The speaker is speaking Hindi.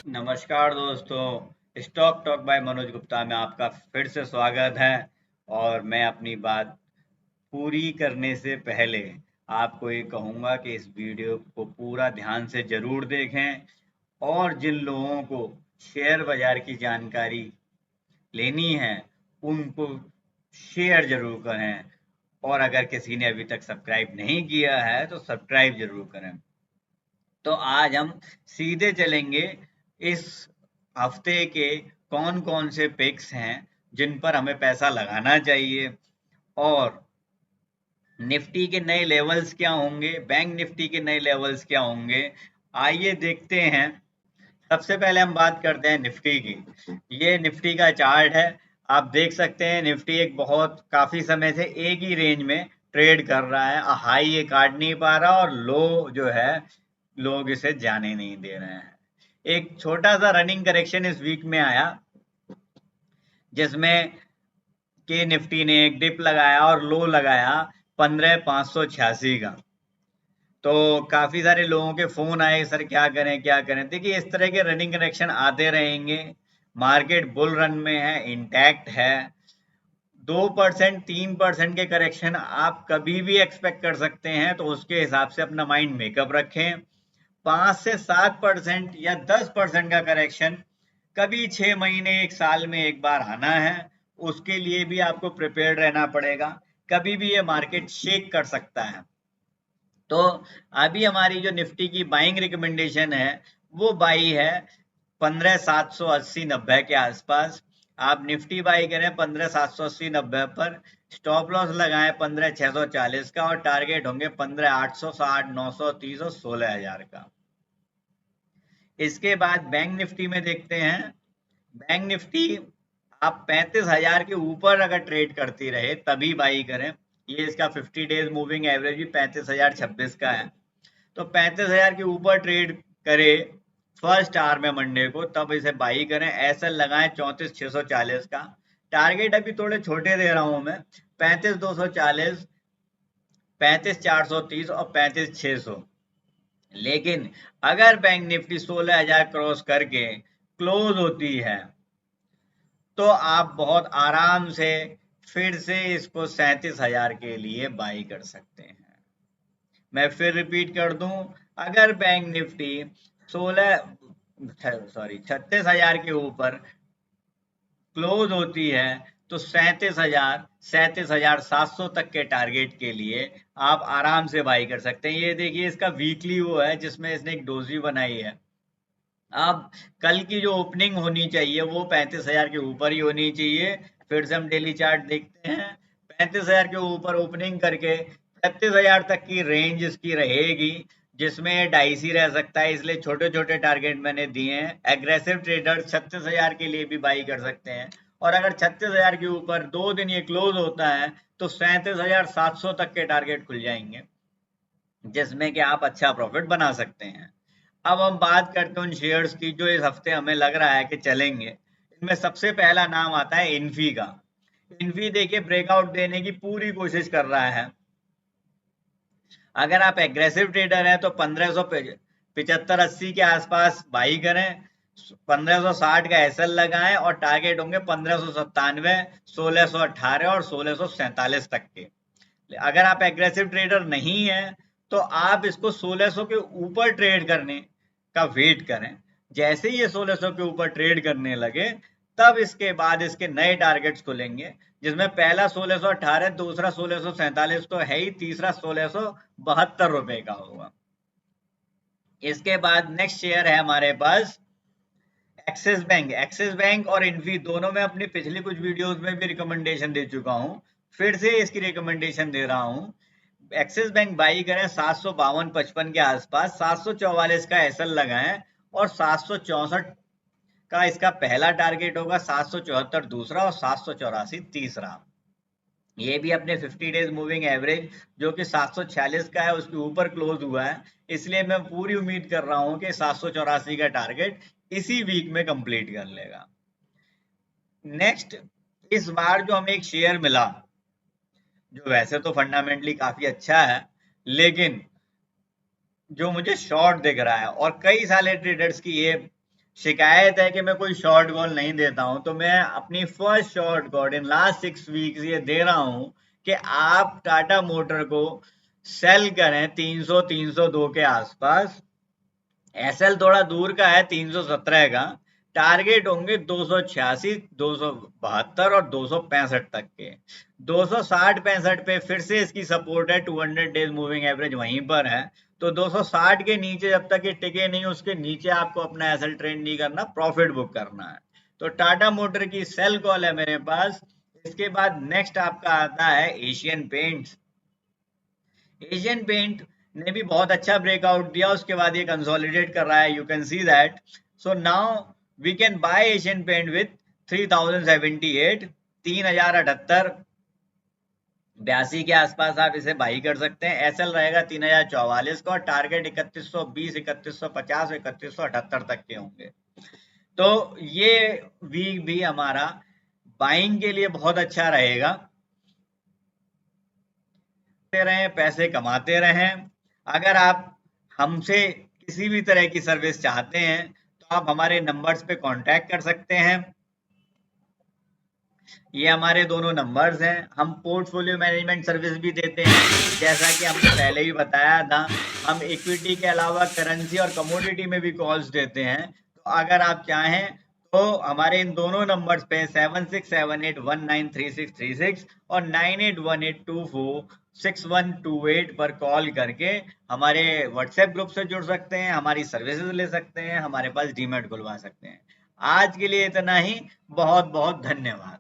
नमस्कार दोस्तों, stock talk bye Manoj Gupta में आपका फिर से स्वागत है। और मैं अपनी बात पूरी करने से पहले आपको ये कहूँगा कि इस वीडियो को पूरा ध्यान से ज़रूर देखें और जिन लोगों को शेयर बाज़ार की जानकारी लेनी है उनको शेयर ज़रूर करें, और अगर किसी ने अभी तक सब्सक्राइब नहीं किया है तो सब्सक्राइब ज़रूर करें। तो आज हम सीधे चलेंगे इस हफ्ते के कौन कौन से पिक्स हैं जिन पर हमें पैसा लगाना चाहिए, और निफ्टी के नए लेवल्स क्या होंगे, बैंक निफ्टी के नए लेवल्स क्या होंगे। आइए देखते हैं। सबसे पहले हम बात करते हैं निफ्टी की। ये निफ्टी का चार्ट है। आप देख सकते हैं निफ्टी एक बहुत काफी समय से एक ही रेंज में ट्रेड कर रहा है। हाई ये काट नहीं पा रहा और लो जो है लोग इसे जाने नहीं दे रहे हैं। एक छोटा सा रनिंग करेक्शन इस वीक में आया जिसमें के निफ्टी ने एक डिप लगाया और लो लगाया 15,586 का। तो काफी सारे लोगों के फोन आए, सर क्या करें क्या करें। देखिए, इस तरह के रनिंग करेक्शन आते रहेंगे। मार्केट बुल रन में है, इंटैक्ट है। 2% 3% के करेक्शन आप कभी भी एक्सपेक्ट कर सकते हैं, तो उसके हिसाब से अपना माइंड मेकअप रखें। 5 से 7% या 10% का करेक्शन कभी 6 महीने 1 साल में एक बार आना है। उसके लिए भी आपको प्रिपेयर्ड रहना पड़ेगा। कभी भी ये मार्केट शेक कर सकता है। तो अभी हमारी जो निफ्टी की बाइंग रिकमेंडेशन है वो बाई है 15,780-90 के आसपास। आप निफ्टी बाई करें 15,780-90 पर। स्टॉप लॉस लगाएं 15,640 का, और टारगेट होंगे 15,800, 930 और 16,000 का। इसके बाद बैंक निफ्टी में देखते हैं। बैंक निफ्टी आप 35,000 के ऊपर अगर ट्रेड करती रहे तभी बाई करें। ये इसका 50 डेज मूविंग एवरेज भी 35,026 का है। तो 35,000 के ऊपर ट्रेड करे फर्स्ट आवर में मंडे को, तब इसे बाई करें। एसएल लगाएं 34,640 का। टारगेट अभी थोड़े छोटे दे रहा हूं मैं, 35,240, 35,430 और 35,600। लेकिन अगर बैंक निफ्टी 16,000 क्रॉस करके क्लोज होती है तो आप बहुत आराम से फिर से इसको 37,000 के लिए बाई कर सकते हैं। मैं फिर रिपीट कर दूं, अगर बैंक निफ्टी 36,000 के ऊपर क्लोज होती है तो 37,700 तक के टारगेट के लिए आप आराम से बाई कर सकते हैं। ये देखिए, इसका वीकली वो है जिसमें इसने एक डोजी बनाई है। अब कल की जो ओपनिंग होनी चाहिए वो 35,000 के ऊपर ही होनी चाहिए। फिर से हम डेली चार्ट देखते हैं। 35,000 के ऊपर ओपनिंग करके 36,000 तक की रेंज इसकी रहेगी, जिसमें डाइसी रह सकता है। इसलिए छोटे छोटे टारगेट मैंने दिए हैं। एग्रेसिव ट्रेडर 36,000 के लिए भी बाई कर सकते हैं। और अगर 36,000 के ऊपर 2 दिन ये क्लोज होता है तो 37,700 तक के टारगेट खुल जाएंगे, जिसमें कि आप अच्छा प्रॉफिट बना सकते हैं। अब हम बात करते हैं उन शेयर्स की जो इस हफ्ते हमें लग रहा है कि चलेंगे। इनमें सबसे पहला नाम आता है इन्फी का। इन्फी देखिए ब्रेकआउट देने की पूरी कोशिश कर रहा है। अगर आप एग्रेसिव ट्रेडर हैं तो 1575-80 के आसपास बाई करें। 1560 का एसएल लगाएं और टारगेट होंगे 1597, 1618 और 1647 तक के। अगर आप एग्रेसिव ट्रेडर नहीं है तो आप इसको 1600 के ऊपर ट्रेड करने का वेट करें। जैसे ही ये 1600 के ऊपर ट्रेड करने लगे तब इसके बाद इसके नए टारगेट्स खुलेंगे, जिसमें पहला 1618, दूसरा 1647 तो है ही, तीसरा 1672 रुपए का होगा। इसके बाद नेक्स्ट शेयर है हमारे पास एक्सिस बैंक। एक्सिस बैंक और इन्फी दोनों में अपनी पिछली कुछ वीडियोस में भी रिकमेंडेशन दे चुका हूं, फिर से इसकी रिकमेंडेशन दे रहा हूं। एक्सिस बैंक बाई करें 752-55 के आसपास। 744 का एसएल लगाएं और 764 का इसका पहला टारगेट होगा, 774 दूसरा और 784 तीसरा। ये भी अपने 50 डेज मूविंग एवरेज जो कि 746 का है उसके ऊपर क्लोज हुआ है। इसलिए मैं पूरी उम्मीद कर रहा हूं कि 784 का टारगेट इसी वीक में कंप्लीट कर लेगा। नेक्स्ट, इस बार जो हमें एक शेयर मिला जो वैसे तो फंडामेंटली काफी अच्छा है, लेकिन जो मुझे शॉर्ट दिख रहा है और कई सारे ट्रेडर्स की ये शिकायत है कि मैं कोई शॉर्ट कॉल नहीं देता हूं, तो मैं अपनी first short call in last 6 weeks ये दे रहा हूं कि आप टाटा मोटर को सेल करें 300-302 के आसपास। एसएल थोड़ा दूर का है 317 का। टारगेट होंगे 286, 272 और 265 तक के। 260-65 पे फिर से इसकी सपोर्ट है, 200 डेज मूविंग एवरेज वहीं पर है। तो 260 के नीचे जब तक ये टिके नहीं, उसके नीचे आपको अपना एसएल ट्रेड नहीं करना, प्रॉफिट बुक करना है। तो टाटा मोटर की सेल कॉल है मेरे पास। इसके बाद नेक्स्ट आपका आता है एशियन पेंट्स। एशियन पेंट ने भी बहुत अच्छा ब्रेकआउट दिया, उसके बाद ये कंसोलिडेट कर रहा है, you can see that. So now we can buy Asian Paint with 3078, 3078 82 के आसपास आप इसे बाई कर सकते हैं। एसएल रहेगा 3044 का और टारगेट 3120, 3150, 3178 तक के होंगे। तो ये वीक भी हमारा बाइंग के लिए बहुत अच्छा रहेगा। रहें, पैसे कमाते रहें। अगर आप हमसे किसी भी तरह की सर्विस चाहते हैं तो आप हमारे नंबर्स पे कांटेक्ट कर सकते हैं। ये हमारे दोनों नंबर्स हैं। हम पोर्टफोलियो मैनेजमेंट सर्विस भी देते हैं, जैसा कि हमने पहले ही बताया था। हम इक्विटी के अलावा करेंसी और कमोडिटी में भी कॉल्स देते हैं। तो अगर आप चाहें तो हमारे इन दोनों नंबर्स पे 7678193636 और 9818246128 पर कॉल करके हमारे व्हाट्सएप ग्रुप से जुड़ सकते हैं, हमारी सर्विसेज ले सकते हैं, हमारे पास डीमैट खुलवा सकते हैं। आज के लिए इतना ही। बहुत बहुत धन्यवाद।